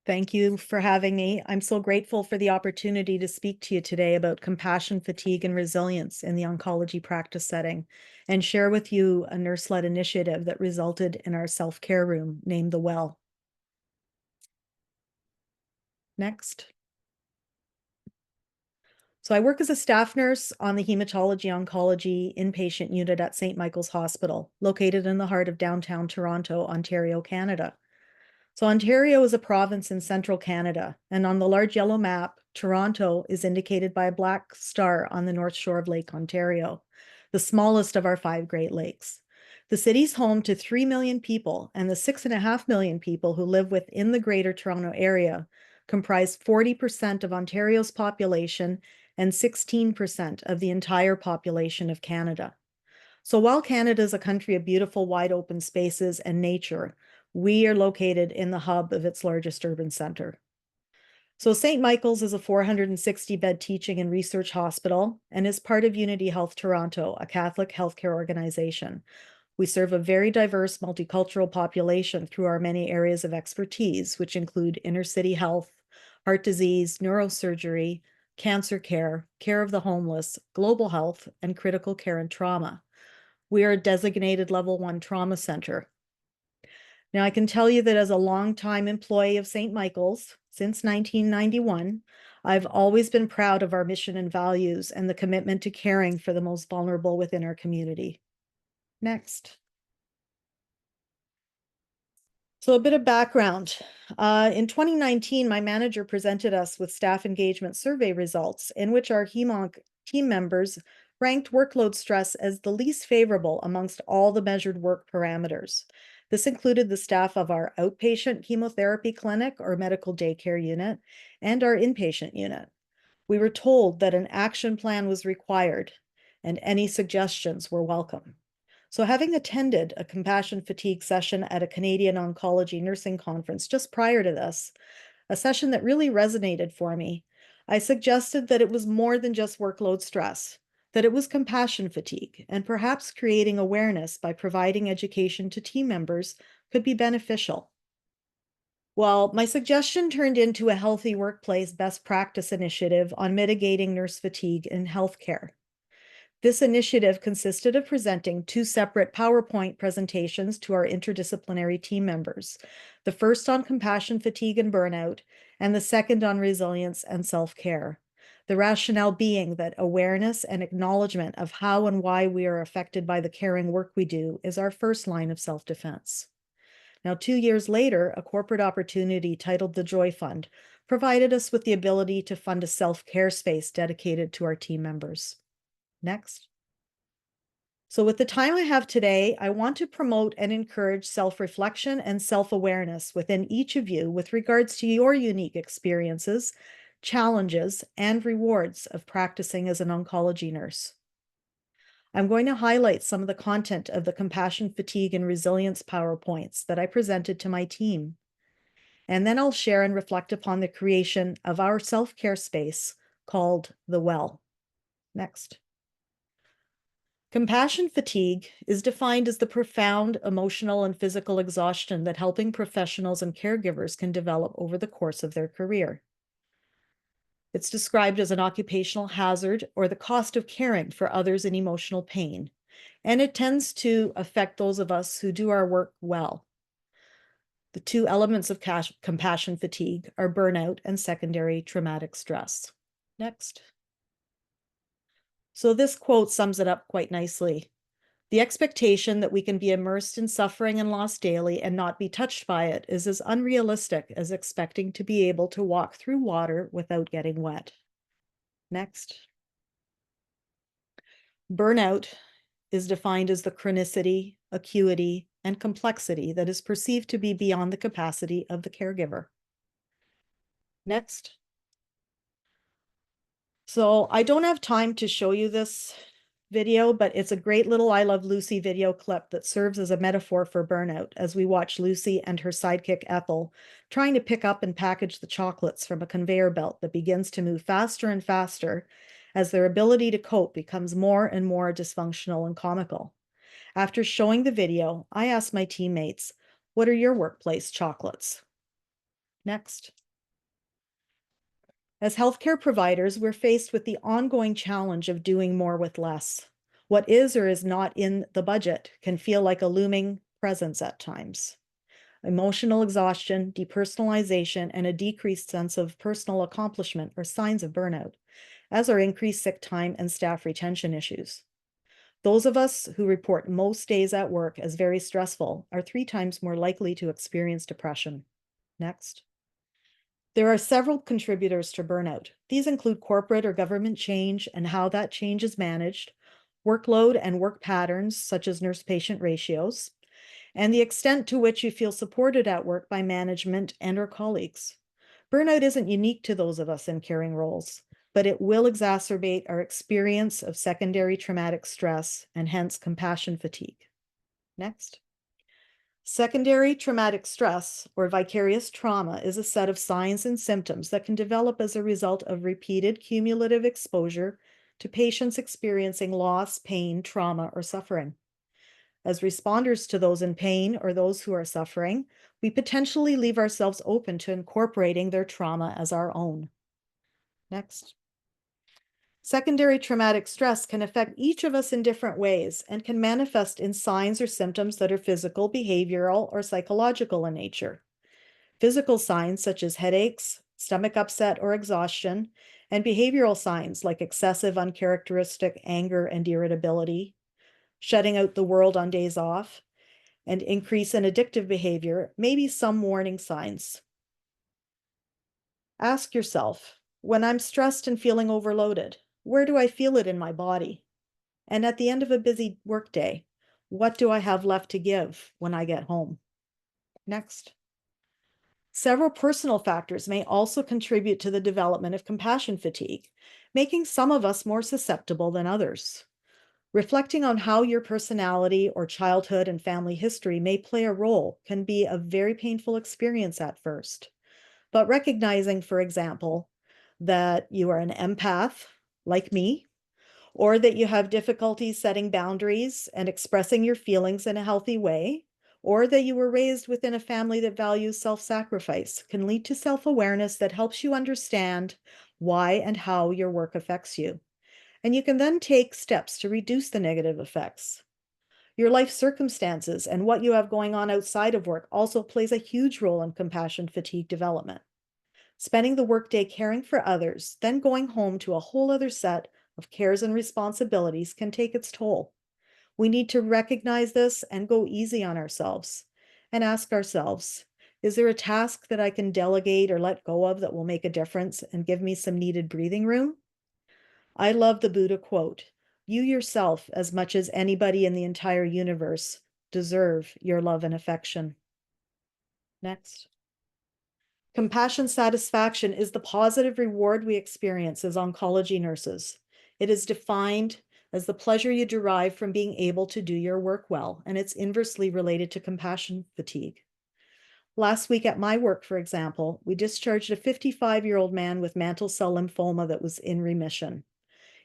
Thank you for having me. I'm so grateful for the opportunity to speak to you today about compassion, fatigue, and resilience in the oncology practice setting and share with you a nurse-led initiative that resulted in our self-care room named The Well. Next. So I work as a staff nurse on the hematology oncology inpatient unit at St. Michael's Hospital, located in the heart of downtown Toronto, Ontario, Canada. So Ontario is a province in central Canada, and on the large yellow map, Toronto is indicated by a black star on the north shore of Lake Ontario, the smallest of our 5 Great Lakes. The city's home to 3 million people, and the 6.5 million people who live within the Greater Toronto Area comprise 40% of Ontario's population and 16% of the entire population of Canada. So while Canada is a country of beautiful, wide open spaces and nature, we are located in the hub of its largest urban center. So St. Michael's is a 460-bed teaching and research hospital and is part of Unity Health Toronto, a Catholic healthcare organization. We serve a very diverse multicultural population through our many areas of expertise, which include inner city health, heart disease, neurosurgery, cancer care, care of the homeless, global health, and critical care and trauma. We are a designated level 1 trauma center. Now, I can tell you that as a longtime employee of St. Michael's since 1991, I've always been proud of our mission and values and the commitment to caring for the most vulnerable within our community. Next. So a bit of background. In 2019, my manager presented us with staff engagement survey results in which our HEMONC team members ranked workload stress as the least favorable amongst all the measured work parameters. This included the staff of our outpatient chemotherapy clinic or medical daycare unit and our inpatient unit. We were told that an action plan was required and any suggestions were welcome. So having attended a compassion fatigue session at a Canadian Oncology nursing conference just prior to this, a session that really resonated for me, I suggested that it was more than just workload stress, that it was compassion fatigue, and perhaps creating awareness by providing education to team members could be beneficial. Well, my suggestion turned into a healthy workplace best practice initiative on mitigating nurse fatigue in healthcare. This initiative consisted of presenting 2 separate PowerPoint presentations to our interdisciplinary team members, the first on compassion fatigue and burnout, and the second on resilience and self-care. The rationale being that awareness and acknowledgement of how and why we are affected by the caring work we do is our first line of self-defense. Now, 2 years later, a corporate opportunity titled the Joy Fund provided us with the ability to fund a self-care space dedicated to our team members. Next. So with the time I have today, I want to promote and encourage self-reflection and self-awareness within each of you with regards to your unique experiences, challenges, and rewards of practicing as an oncology nurse. I'm going to highlight some of the content of the compassion, fatigue, and resilience PowerPoints that I presented to my team. And then I'll share and reflect upon the creation of our self-care space called The Well. Next. Compassion fatigue is defined as the profound emotional and physical exhaustion that helping professionals and caregivers can develop over the course of their career. It's described as an occupational hazard or the cost of caring for others in emotional pain, and it tends to affect those of us who do our work well. The 2 elements of compassion fatigue are burnout and secondary traumatic stress. Next. So this quote sums it up quite nicely. The expectation that we can be immersed in suffering and loss daily and not be touched by it is as unrealistic as expecting to be able to walk through water without getting wet. Next. Burnout is defined as the chronicity, acuity, and complexity that is perceived to be beyond the capacity of the caregiver. Next. So I don't have time to show you this video, but it's a great little I Love Lucy video clip that serves as a metaphor for burnout as we watch Lucy and her sidekick Ethel trying to pick up and package the chocolates from a conveyor belt that begins to move faster and faster as their ability to cope becomes more and more dysfunctional and comical. After showing the video, I asked my teammates, "What are your workplace chocolates?" Next. As healthcare providers, we're faced with the ongoing challenge of doing more with less. What is or is not in the budget can feel like a looming presence at times. Emotional exhaustion, depersonalization, and a decreased sense of personal accomplishment are signs of burnout, as are increased sick time and staff retention issues. Those of us who report most days at work as very stressful are 3 times more likely to experience depression. Next. There are several contributors to burnout. These include corporate or government change and how that change is managed, workload and work patterns, such as nurse-patient ratios, and the extent to which you feel supported at work by management and or colleagues. Burnout isn't unique to those of us in caring roles, but it will exacerbate our experience of secondary traumatic stress and hence compassion fatigue. Next. Secondary traumatic stress, or vicarious trauma, is a set of signs and symptoms that can develop as a result of repeated cumulative exposure to patients experiencing loss, pain, trauma, or suffering. As responders to those in pain or those who are suffering, we potentially leave ourselves open to incorporating their trauma as our own. Next. Secondary traumatic stress can affect each of us in different ways and can manifest in signs or symptoms that are physical, behavioral, or psychological in nature. Physical signs such as headaches, stomach upset or exhaustion, and behavioral signs like excessive uncharacteristic anger and irritability, shutting out the world on days off, and increase in addictive behavior may be some warning signs. Ask yourself, when I'm stressed and feeling overloaded, where do I feel it in my body? And at the end of a busy workday, what do I have left to give when I get home? Next. Several personal factors may also contribute to the development of compassion fatigue, making some of us more susceptible than others. Reflecting on how your personality or childhood and family history may play a role can be a very painful experience at first. But recognizing, for example, that you are an empath, like me, or that you have difficulties setting boundaries and expressing your feelings in a healthy way, or that you were raised within a family that values self-sacrifice can lead to self-awareness that helps you understand why and how your work affects you. And you can then take steps to reduce the negative effects. Your life circumstances and what you have going on outside of work also plays a huge role in compassion fatigue development. Spending the workday caring for others, then going home to a whole other set of cares and responsibilities can take its toll. We need to recognize this and go easy on ourselves and ask ourselves, is there a task that I can delegate or let go of that will make a difference and give me some needed breathing room? I love the Buddha quote, "You yourself, as much as anybody in the entire universe, deserve your love and affection." Next. Compassion satisfaction is the positive reward we experience as oncology nurses. It is defined as the pleasure you derive from being able to do your work well, and it's inversely related to compassion fatigue. Last week at my work, for example, we discharged a 55-year-old man with mantle cell lymphoma that was in remission.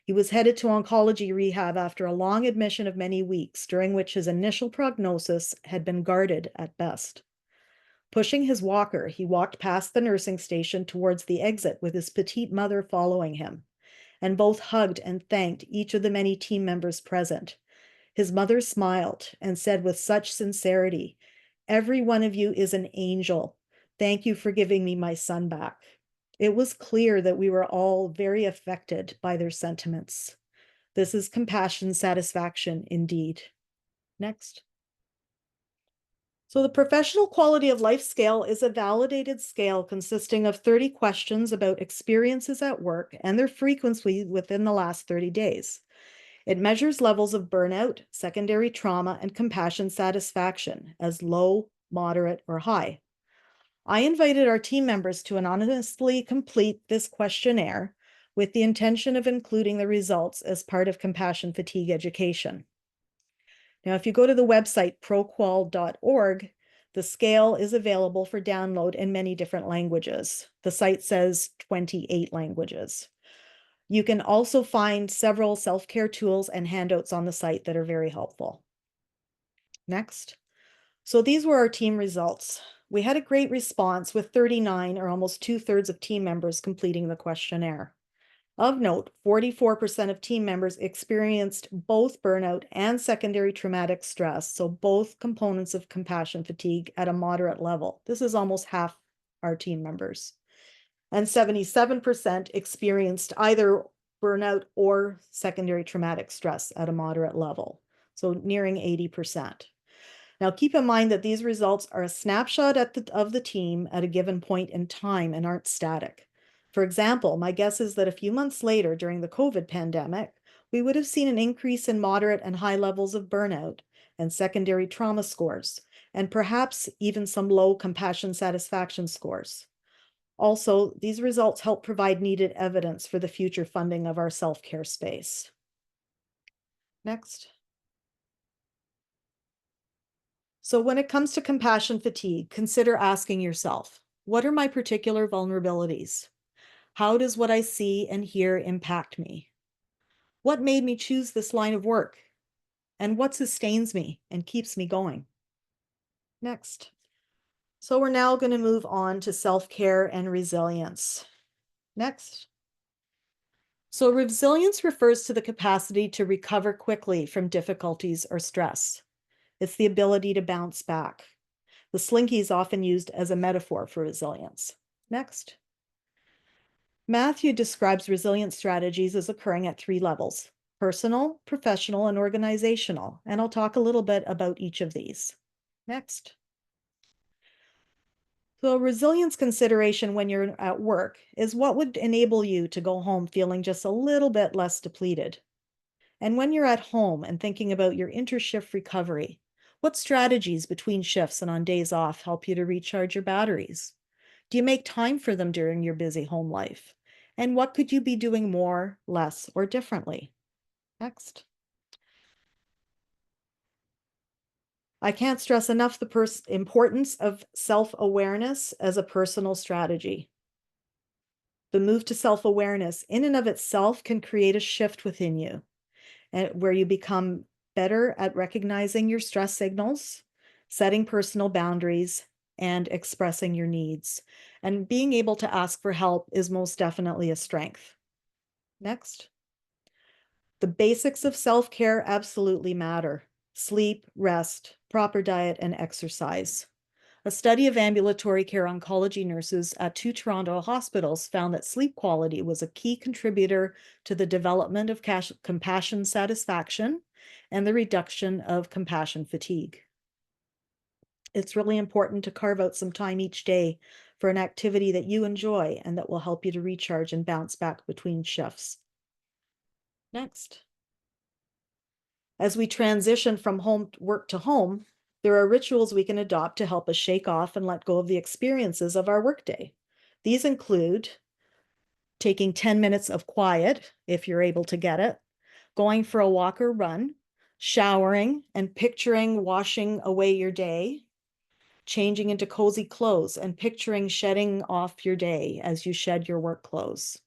He was headed to oncology rehab after a long admission of many weeks, during which his initial prognosis had been guarded at best. Pushing his walker, he walked past the nursing station towards the exit with his petite mother following him, and both hugged and thanked each of the many team members present. His mother smiled and said with such sincerity, "Every one of you is an angel. Thank you for giving me my son back." It was clear that we were all very affected by their sentiments. This is compassion satisfaction indeed. Next. So the professional quality of life scale is a validated scale consisting of 30 questions about experiences at work and their frequency within the last 30 days. It measures levels of burnout, secondary trauma, and compassion satisfaction as low, moderate, or high. I invited our team members to anonymously complete this questionnaire with the intention of including the results as part of compassion fatigue education. Now, if you go to the website proqual.org, the scale is available for download in many different languages. The site says 28 languages. You can also find several self-care tools and handouts on the site that are very helpful. Next. So these were our team results. We had a great response with 39, or almost 2/3 of team members completing the questionnaire. Of note, 44% of team members experienced both burnout and secondary traumatic stress, so both components of compassion fatigue at a moderate level. This is almost half our team members. And 77% experienced either burnout or secondary traumatic stress at a moderate level, so nearing 80%. Now, keep in mind that these results are a snapshot of the team at a given point in time and aren't static. For example, my guess is that a few months later during the COVID pandemic, we would have seen an increase in moderate and high levels of burnout and secondary trauma scores, and perhaps even some low compassion satisfaction scores. Also, these results help provide needed evidence for the future funding of our self-care space. Next. So when it comes to compassion fatigue, consider asking yourself, what are my particular vulnerabilities? How does what I see and hear impact me? What made me choose this line of work? And what sustains me and keeps me going? Next. So we're now going to move on to self-care and resilience. Next. So resilience refers to the capacity to recover quickly from difficulties or stress. It's the ability to bounce back. The slinky is often used as a metaphor for resilience. Next. Matthew describes resilience strategies as occurring at 3 levels: personal, professional, and organizational. And I'll talk a little bit about each of these. Next. So a resilience consideration when you're at work is what would enable you to go home feeling just a little bit less depleted. And when you're at home and thinking about your inter-shift recovery, what strategies between shifts and on days off help you to recharge your batteries? Do you make time for them during your busy home life? And what could you be doing more, less, or differently? Next. I can't stress enough the importance of self-awareness as a personal strategy. The move to self-awareness in and of itself can create a shift within you, where you become better at recognizing your stress signals, setting personal boundaries, and expressing your needs. And being able to ask for help is most definitely a strength. Next. The basics of self-care absolutely matter: sleep, rest, proper diet, and exercise. A study of ambulatory care oncology nurses at 2 Toronto hospitals found that sleep quality was a key contributor to the development of compassion satisfaction and the reduction of compassion fatigue. It's really important to carve out some time each day for an activity that you enjoy and that will help you to recharge and bounce back between shifts. Next. As we transition from work to home, there are rituals we can adopt to help us shake off and let go of the experiences of our workday. These include taking 10 minutes of quiet, if you're able to get it, going for a walk or run, showering and picturing washing away your day, changing into cozy clothes and picturing shedding off your day as you shed your work clothes.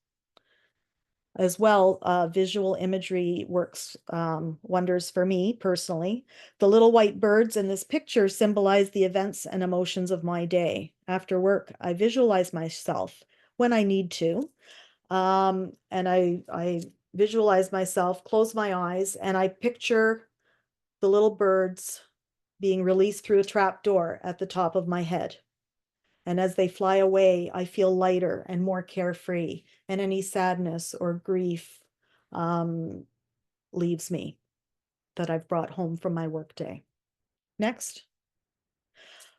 As well, visual imagery works wonders for me personally. The little white birds in this picture symbolize the events and emotions of my day. After work, I visualize myself when I need to. And I visualize myself, close my eyes, and I picture the little birds being released through a trap door at the top of my head. And as they fly away, I feel lighter and more carefree, and any sadness or grief leaves me that I've brought home from my workday. Next.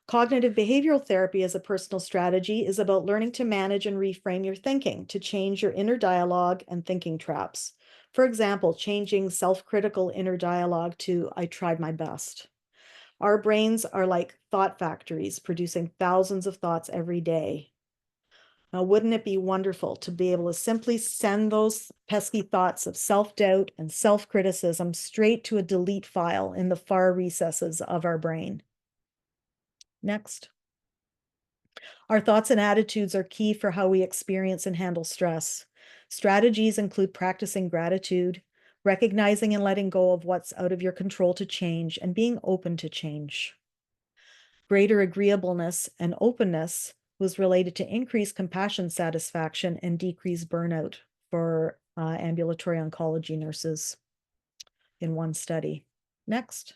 Cognitive behavioral therapy as a personal strategy is about learning to manage and reframe your thinking to change your inner dialogue and thinking traps. For example, changing self-critical inner dialogue to "I tried my best." Our brains are like thought factories, producing thousands of thoughts every day. Now, wouldn't it be wonderful to be able to simply send those pesky thoughts of self-doubt and self-criticism straight to a delete file in the far recesses of our brain? Next. Our thoughts and attitudes are key for how we experience and handle stress. Strategies include practicing gratitude, recognizing and letting go of what's out of your control to change, and being open to change. Greater agreeableness and openness was related to increased compassion satisfaction and decreased burnout for ambulatory oncology nurses in one study. Next.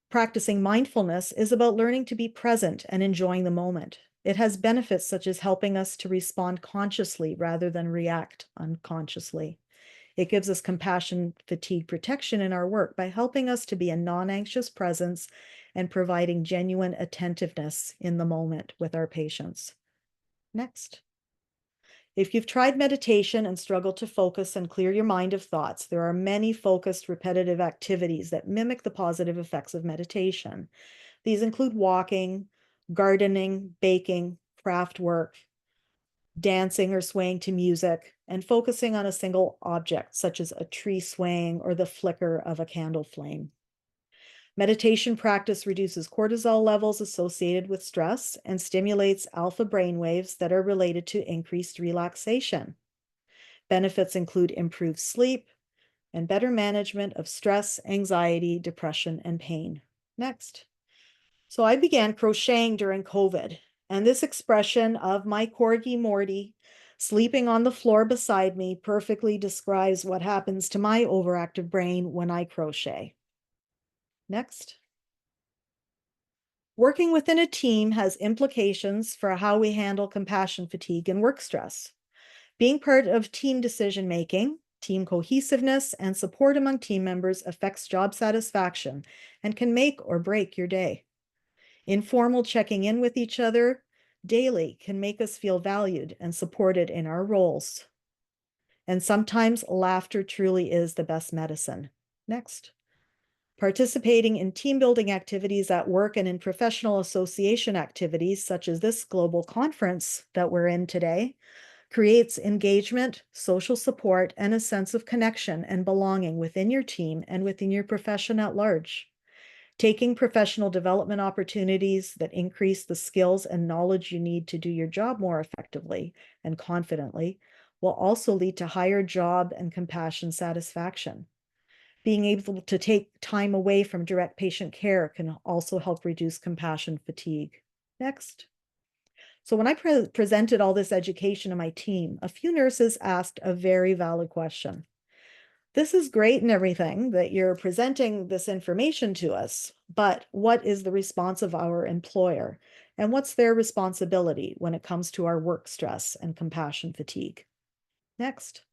Practicing mindfulness is about learning to be present and enjoying the moment. It has benefits such as helping us to respond consciously rather than react unconsciously. It gives us compassion fatigue protection in our work by helping us to be a non-anxious presence and providing genuine attentiveness in the moment with our patients. Next. If you've tried meditation and struggled to focus and clear your mind of thoughts, there are many focused, repetitive activities that mimic the positive effects of meditation. These include walking, gardening, baking, craft work, dancing or swaying to music, and focusing on a single object, such as a tree swaying or the flicker of a candle flame. Meditation practice reduces cortisol levels associated with stress and stimulates alpha brainwaves that are related to increased relaxation. Benefits include improved sleep and better management of stress, anxiety, depression, and pain. Next. So I began crocheting during COVID, and this expression of my corgi Morty sleeping on the floor beside me perfectly describes what happens to my overactive brain when I crochet. Next. Working within a team has implications for how we handle compassion fatigue and work stress. Being part of team decision-making, team cohesiveness, and support among team members affects job satisfaction and can make or break your day. Informal checking in with each other daily can make us feel valued and supported in our roles. And sometimes laughter truly is the best medicine. Next. Participating in team building activities at work and in professional association activities, such as this global conference that we're in today, creates engagement, social support, and a sense of connection and belonging within your team and within your profession at large. Taking professional development opportunities that increase the skills and knowledge you need to do your job more effectively and confidently will also lead to higher job and compassion satisfaction. Being able to take time away from direct patient care can also help reduce compassion fatigue. Next. So when I presented all this education to my team, a few nurses asked a very valid question. This is great and everything that you're presenting this information to us, but what is the response of our employer? And what's their responsibility when it comes to our work stress and compassion fatigue? Next.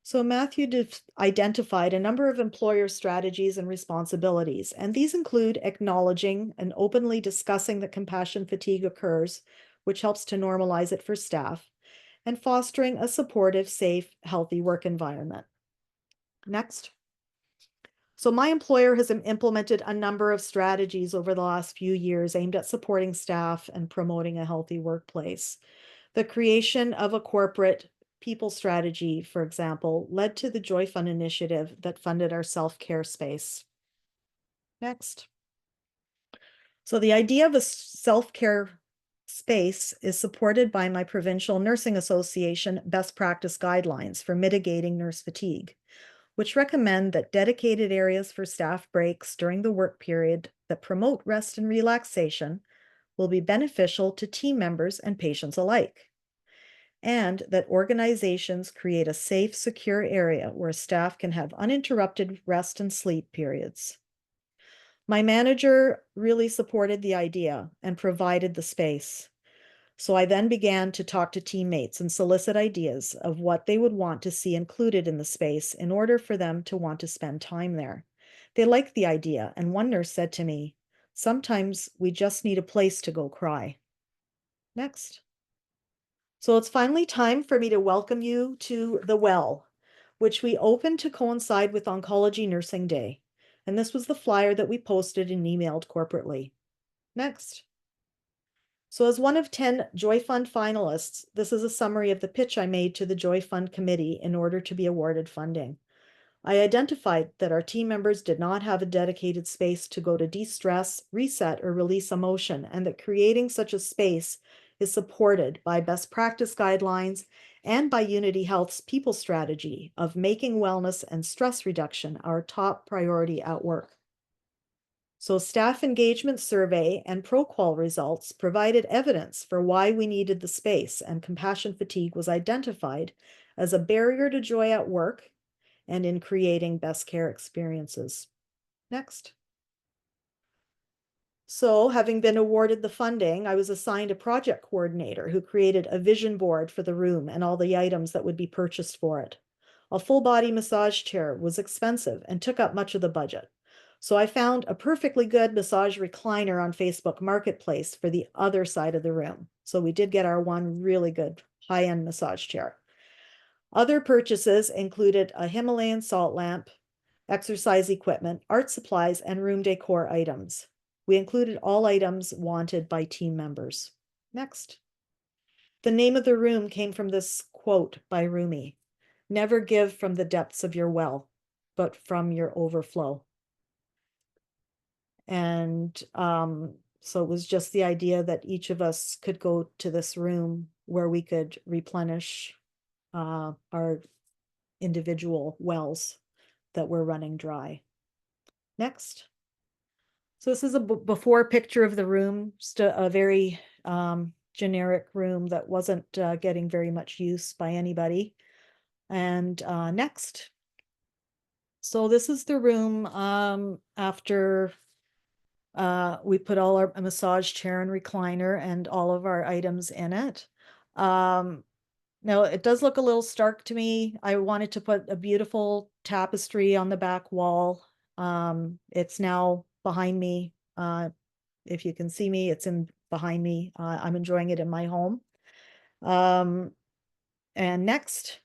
So Matthew identified a number of employer strategies and responsibilities, and these include acknowledging and openly discussing that compassion fatigue occurs, which helps to normalize it for staff, and fostering a supportive, safe, healthy work environment. Next. So my employer has implemented a number of strategies over the last few years aimed at supporting staff and promoting a healthy workplace. The creation of a corporate people strategy, for example, led to the Joy Fund initiative that funded our self-care space. Next. So the idea of a self-care space is supported by my provincial nursing association best practice guidelines for mitigating nurse fatigue, which recommend that dedicated areas for staff breaks during the work period that promote rest and relaxation will be beneficial to team members and patients alike, and that organizations create a safe, secure area where staff can have uninterrupted rest and sleep periods. My manager really supported the idea and provided the space. So I then began to talk to teammates and solicit ideas of what they would want to see included in the space in order for them to want to spend time there. They liked the idea, and one nurse said to me, "Sometimes we just need a place to go cry." Next. So it's finally time for me to welcome you to The Well, which we opened to coincide with Oncology Nursing Day. And this was the flyer that we posted and emailed corporately. Next. So as one of 10 Joy Fund finalists, this is a summary of the pitch I made to the Joy Fund committee in order to be awarded funding. I identified that our team members did not have a dedicated space to go to de-stress, reset, or release emotion, and that creating such a space is supported by best practice guidelines and by Unity Health's people strategy of making wellness and stress reduction our top priority at work. So staff engagement survey and ProQual results provided evidence for why we needed the space, and compassion fatigue was identified as a barrier to joy at work and in creating best care experiences. Next. So, having been awarded the funding, I was assigned a project coordinator who created a vision board for the room and all the items that would be purchased for it. A full body massage chair was expensive and took up much of the budget. So I found a perfectly good massage recliner on Facebook Marketplace for the other side of the room. So we did get our one really good high-end massage chair. Other purchases included a Himalayan salt lamp, exercise equipment, art supplies, and room decor items. We included all items wanted by team members. Next. The name of the room came from this quote by Rumi: "Never give from the depths of your well, but from your overflow." And so it was just the idea that each of us could go to this room where we could replenish our individual wells that were running dry. Next. So this is a before picture of the room, just a very generic room that wasn't getting very much use by anybody. And next. So this is the room after we put all our massage chair and recliner and all of our items in it. Now it does look a little stark to me. I wanted to put a beautiful tapestry on the back wall. It's now behind me. If you can see me, it's in behind me. I'm enjoying it in my home. And next,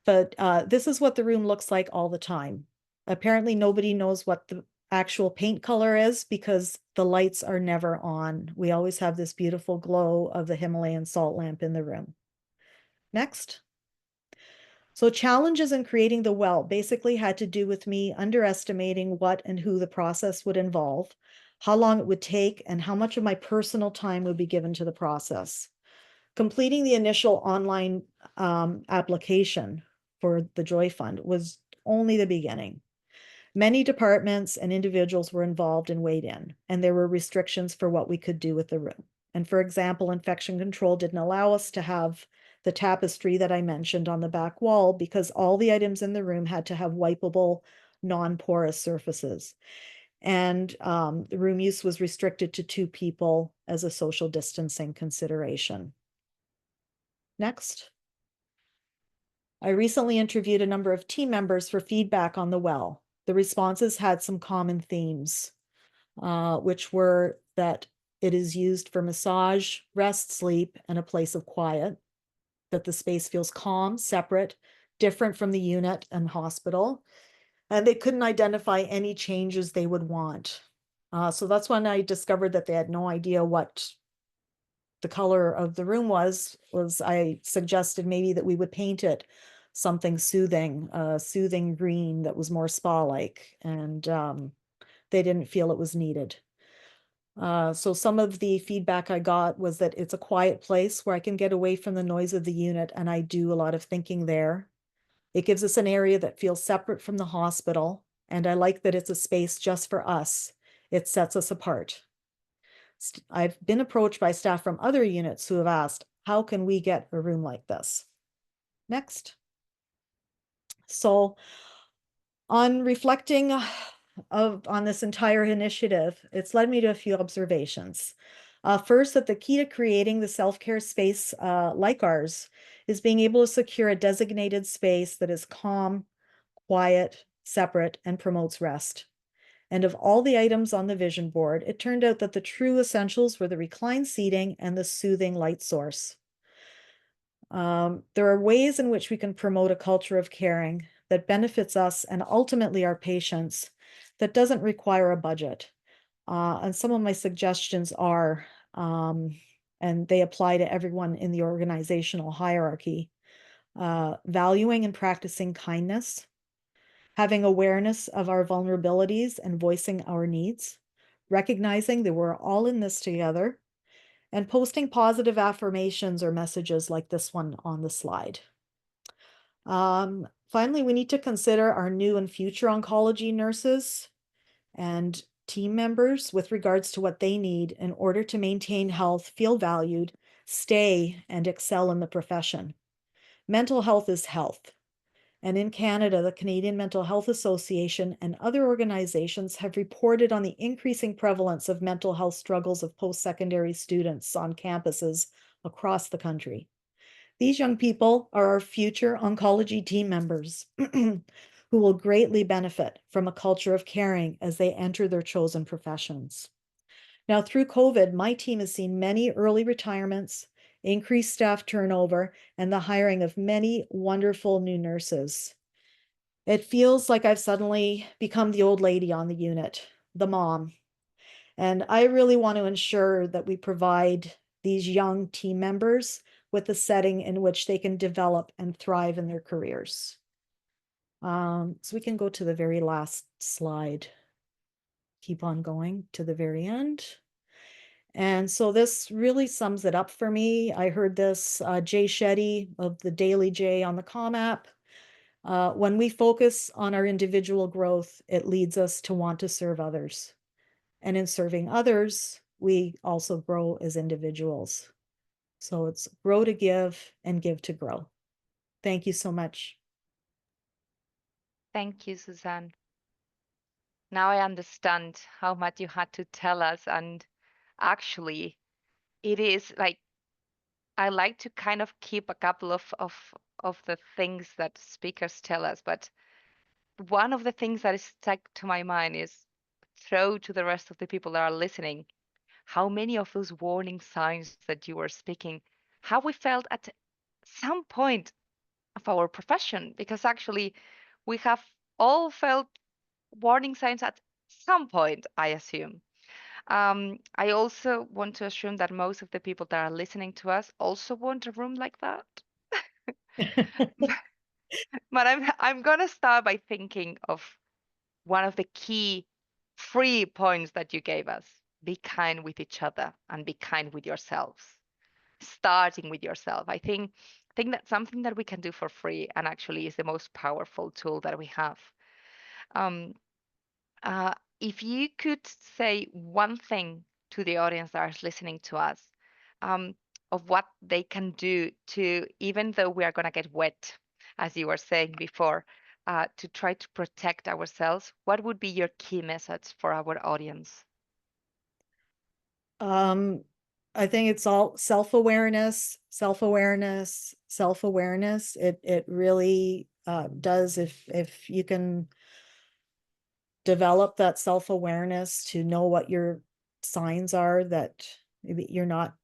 but this is what the room looks like all the time. Apparently nobody knows what the actual paint color is because the lights are never on. We always have this beautiful glow of the Himalayan salt lamp in the room. Next. So challenges in creating the well basically had to do with me underestimating what and who the process would involve, how long it would take, and how much of my personal time would be given to the process. Completing the initial online application for the Joy Fund was only the beginning. Many departments and individuals were involved and weighed in, and there were restrictions for what we could do with the room. And for example, infection control didn't allow us to have the tapestry that I mentioned on the back wall because all the items in the room had to have wipeable, non-porous surfaces. And the room use was restricted to 2 people as a social distancing consideration. Next. I recently interviewed a number of team members for feedback on the well. The responses had some common themes, which were that it is used for massage, rest, sleep, and a place of quiet, that the space feels calm, separate, different from the unit and hospital, and they couldn't identify any changes they would want. So that's when I discovered that they had no idea what the color of the room was I suggested maybe that we would paint it something soothing, soothing green that was more spa-like, and they didn't feel it was needed. So some of the feedback I got was that it's a quiet place where I can get away from the noise of the unit, and I do a lot of thinking there. It gives us an area that feels separate from the hospital, and I like that it's a space just for us. It sets us apart. I've been approached by staff from other units who have asked, how can we get a room like this? Next. So on reflecting on this entire initiative, it's led me to a few observations. First, that the key to creating the self-care space like ours is being able to secure a designated space that is calm, quiet, separate, and promotes rest. And of all the items on the vision board, it turned out that the true essentials were the reclined seating and the soothing light source. There are ways in which we can promote a culture of caring that benefits us and ultimately our patients that doesn't require a budget. And some of my suggestions are, and they apply to everyone in the organizational hierarchy, valuing and practicing kindness, having awareness of our vulnerabilities and voicing our needs, recognizing that we're all in this together, and posting positive affirmations or messages like this one on the slide. Finally, we need to consider our new and future oncology nurses and team members with regards to what they need in order to maintain health, feel valued, stay, and excel in the profession. Mental health is health. And in Canada, the Canadian Mental Health Association and other organizations have reported on the increasing prevalence of mental health struggles of post-secondary students on campuses across the country. These young people are our future oncology team members who will greatly benefit from a culture of caring as they enter their chosen professions. Now, through COVID, my team has seen many early retirements, increased staff turnover, and the hiring of many wonderful new nurses. It feels like I've suddenly become the old lady on the unit, the mom. And I really want to ensure that we provide these young team members with a setting in which they can develop and thrive in their careers. So we can go to the very last slide. Keep on going to the very end. And so this really sums it up for me. I heard this Jay Shetty of the Daily J on the Com app. When we focus on our individual growth, it leads us to want to serve others. And in serving others, we also grow as individuals. So it's grow to give and give to grow. Thank you so much. Thank you, Suzanne. Now I understand how much you had to tell us. And actually, it is like I like to kind of keep a couple of the things that speakers tell us, but one of the things that is stuck to my mind is throw to the rest of the people that are listening how many of those warning signs that you were speaking, how we felt at some point of our profession, because actually we have all felt warning signs at some point, I assume. I also want to assume that most of the people that are listening to us also want a room like that. But I'm gonna start by thinking of one of the key free points that you gave us. Be kind with each other and be kind with yourselves. Starting with yourself. I think that's something that we can do for free and actually is the most powerful tool that we have. Um, if you could say one thing to the audience that is listening to us, um, of what they can do to, even though we are going to get wet, as you were saying before, to try to protect ourselves, what would be your key message for our audience? um, I think it's all self-awareness, self-awareness, self-awareness. It really does if you can develop that self-awareness to know what your signs are that maybe you're not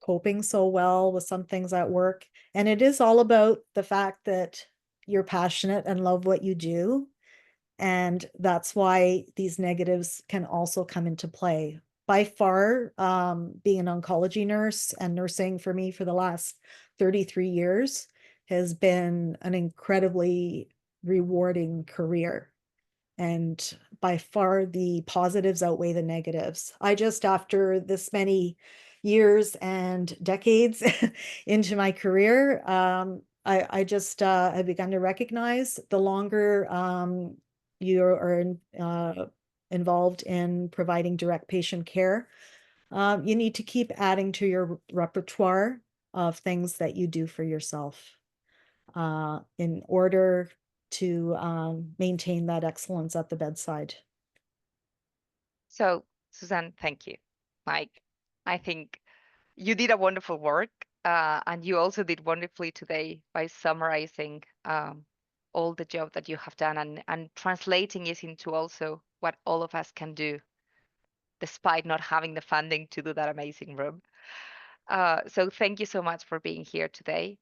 coping so well with some things at work. And it is all about the fact that you're passionate and love what you do. And that's why these negatives can also come into play. By far, being an oncology nurse and nursing for me for the last 33 years has been an incredibly rewarding career. And by far the positives outweigh the negatives. I just, after this many years and decades into my career, I just have begun to recognize the longer you are involved in providing direct patient care, you need to keep adding to your repertoire of things that you do for yourself in order to maintain that excellence at the bedside. So, Suzanne, thank you. Like, I think you did a wonderful work, and you also did wonderfully today by summarizing all the job that you have done and translating it into also what all of us can do, despite not having the funding to do that amazing room. So thank you so much for being here today.